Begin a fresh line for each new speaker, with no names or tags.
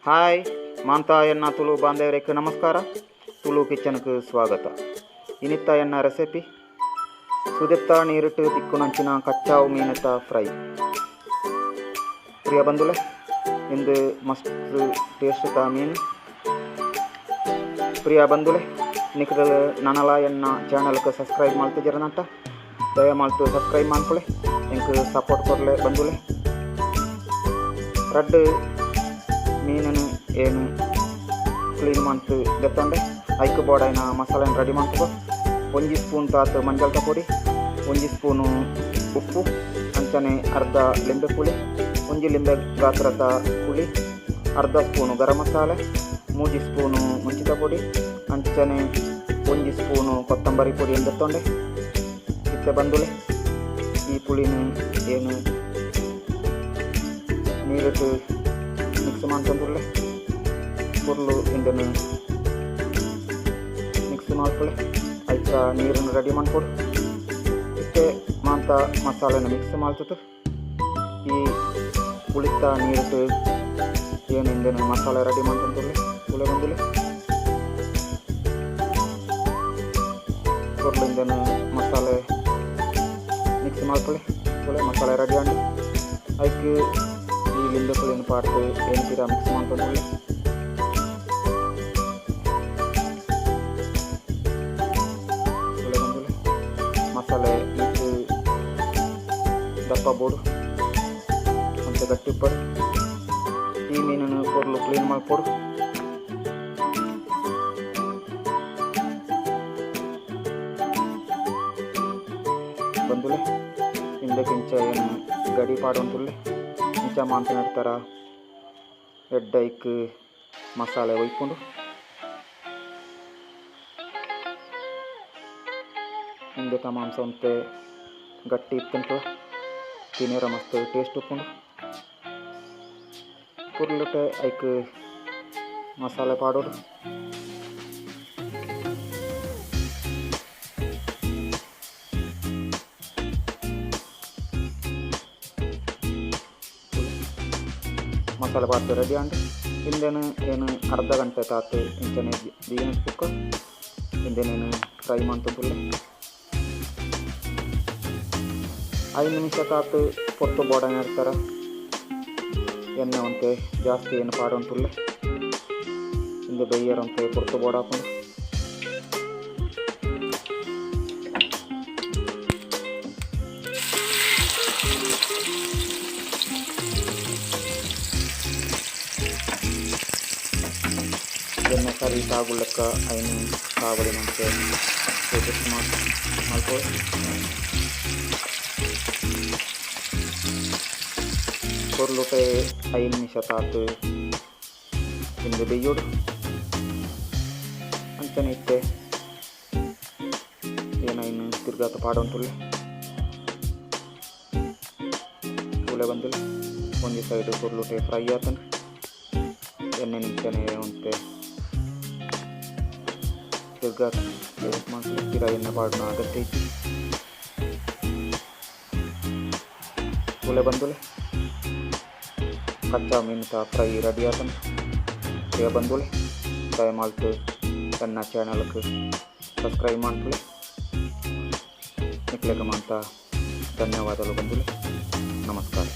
Hi ಮಾಂತ ಎನ್ನ ತುಳು ಬಾಂಧವರಿಗೆ ನಮಸ್ಕಾರ. ತುಳು ಕಿಚನ್ಗೆ ಸ್ವಾಗತ. ಇನ್ನಿತ್ತ ಎನ್ನ ರೆಸಿಪಿ ಸುದೆತ್ತ ನೀರಿಟ್ಟು ತಿಕ್ಕುನಂಚಿನ ಕಚ್ಚಾವು ಮೀನತ್ತ ಫ್ರೈ. ಪ್ರಿಯ ಬಂಧುಲೆ, ಇಂದು ಮಸ್ತ್ ಟೇಸ್ಟ್ ಮೀನು. ಪ್ರಿಯ ಬಂಧುಲೆ, ನಿಖಿಲ್ ನನಲ ಎನ್ನ ಚಾನಲ್ಗೆ ಸಬ್ಸ್ಕ್ರೈಬ್ ಮಾಡ್ತಿದ್ದೀರನಂತ ದಯಮಾಡ್ತು ಸಬ್ಸ್ಕ್ರೈಬ್ ಮಾಡ್ಕೊಳ್ಳಿ, ಎಂಕ್ ಸಪೋರ್ಟ್ ಕೊಡಲೆ ಬಂಧುಲೆ. ರಡ್ಡು ಮೀನನ್ನು ಏನು ಕ್ಲೀನ್ ಮಾಡ್ತು ಗೊತ್ತಂಡೆ ಐಕ್ ಬೋಡೈನ ಮಸಾಲೆನ ರೆಡಿ ಮಾಡ್ಕೊ. 1 ಸ್ಪೂನ್ ತಾತು ಮಂಜಾಳ ಪುಡಿ, 1 ಸ್ಪೂನು ಉಪ್ಪು, ಅಂಚನೆ ಅರ್ಧ ಲಿಂಬೆ ಪುಳಿ, 1 ಲಿಂಬೆ ಗಾತ್ರದ ಪುಳಿ, ಅರ್ಧ ಸ್ಪೂನು ಗರಂ ಮಸಾಲೆ, 3 ಸ್ಪೂನು ಮುಂಚಿತ ಪುಡಿ, ಅಂಚನೆ 1 ಸ್ಪೂನು ಕೊತ್ತಂಬರಿ ಪುಡಿ ಎಂದೊಂಡೆ ಇತ್ತೆ ಬಂದುಲೆ. ಈ ಪುಳಿನ ಏನು ನೀರಿಟ್ಟು ಮಿಕ್ಸ್ ಮಾಡ್ಕೊಂಡ್ರೆ ಹುರ್ಲು ಇಂದನ್ನು ಮಿಕ್ಸ್ ಮಾಡ್ಕೊಳ್ಳಿ. ಆಯ್ತ ನೀರನ್ನು ರೆಡಿ ಮಾಡಿಕೊಡು. ಇಷ್ಟೇ ಮಾಂತ ಮಸಾಲೆನ ಮಿಕ್ಸ್ ಮಾಡ್ತಿತ್ತು. ಈ ಉಳಿತ ನೀರಿಟ್ಟು ಏನು ಇಂದನ್ನು ಮಸಾಲೆ ರೆಡಿ ಮಾಡ್ಕೊಂಡ್ರೆ ಹುಳಿ ಬಂದಿಲ್ಲ ಹುರ್ಲಿಂದನು ಮಸಾಲೆ ಮಿಕ್ಸ್ ಮಾಡ್ಕೊಳ್ಳಿ. ಹುಳಿ ಮಸಾಲೆ ರೆಡಿ ಆಗಿ ಅದಕ್ಕೆ ಈ ಲಿಂಬೆ ಪುಳಿಯನ್ನು ಪಾಡ್ತು ಏನು ತೀರಾ ಮಿಕ್ಸ್ ಮಾಡ್ಕೊಂಡ್ರೆ ಮಸಾಲೆ ಇದು ದಪ್ಪ ಬೋಡು ಮತ್ತು ಗಟ್ಟಿ ಪಡು. ಈ ಮೀನನ್ನು ಕೊರ್ಲು ಕ್ಲೀನ್ ಮಾಡಿಕೊಡು. ಬಂದುಲೆ ಹಿಂದಕ್ಕಿಂಚ ಏನು ಗಡಿ ಪಾಡುಂಟುಲ್ಲೆ ಇಂಚ ಮಾಂಸ ಇಡ್ತಾರ ಎಡ್ಡೈಕ್ ಮಸಾಲೆ ಒಯ್ಕೊಂಡು ಹಿಂದೆ ಮಾಂಸ ಅಂತೆ ಗಟ್ಟಿ ಇತ್ತಂತ ತಿನ್ನೋರ ಮಸ್ತ್ ಟೇಸ್ಟ್ ಉಪ್ಕೊಂಡು ಪುರ್ಲುಟೆ ಐಕ್ ಮಸಾಲೆ ಪಾಡೋದು. ಮಸಾಲೆ ಪಾಡ್ತು ರೆಡಿ ಆಂಡು ಹಿಂದೇನು ಏನು ಅರ್ಧ ಗಂಟೆ ತಾತು ಇಂಚನೆ ಬಿಯ್ಯನ ಕುಕ್ಕ ಹಿಂದೇನೇನು ಫ್ರೈ ಮಾಡ್ತಂತುಲ್ಲೆ 5 ನಿಮಿಷ ತಾತು ಪೊಟ್ಟು ಬೋಡನೆ ಇರ್ತಾರೆ. ಎಣ್ಣೆ ಅಂತೆ ಜಾಸ್ತಿ ಏನು ಪಾಡಂತುಲ್ಲೆ ಹಿಂದೆ ಬೇಯರಂತೆ ಪೊಟ್ಟು ಬೋಡ ಹಾಕೊಂಡು ಎಣ್ಣೆ ಸರಿ ಸಾಗುಳ್ಳಕ್ಕ ಐನು ಕಾವಲಿನಂತೆ ಮಾಡ್ಕೊಳ್ಳಿ. ಕೊರ್ಲುಟೆ 5 ನಿಮಿಷ ತಾತು ಹಿಂದೆ ಬೇಯೋಡು ಅಂಚನೆ ಇತ್ತೆ ಏನೈನು ತಿರ್ಗಾತ ಪಾಡಂತುಲ್ಲೆ ಹುಳೆ ಬಂದಿಲ್ಲ. ಒಂದು ಸೈಡ್ ಕೊರ್ಲುಟೆ ಫ್ರೈ ಆತನ ಎಣ್ಣೆ ನಿಂಚನೆ ಅಂತೆ ತಿರ್ಗಾತ ಮಾಡ್ಕೊಳ್ಳಿ. ತೀರ ಎಣ್ಣೆ ಪಾಡನ ಅಗತ್ಯ ಐತಿ. ಹುಳೆ ಬಂದುಲೆ ಕಚ್ಚಾ ಮೀನುತ ಫ್ರೈ ರೆಡಿ ಆತನ. ಪ್ರಿಯ ಬಂಧುಲೆ, ದಯಮಾಡ್ತು ನನ್ನ ಚಾನಲ್ಗೆ ಸಬ್ಸ್ಕ್ರೈಬ್ ಮಾಡ್ಕೊಳ್ಳಿ. ನಿಕ್ಲೆಗೆ ಮಾಂತ ಧನ್ಯವಾದಗಳು ಬಂಧುಲೆ. ನಮಸ್ಕಾರ.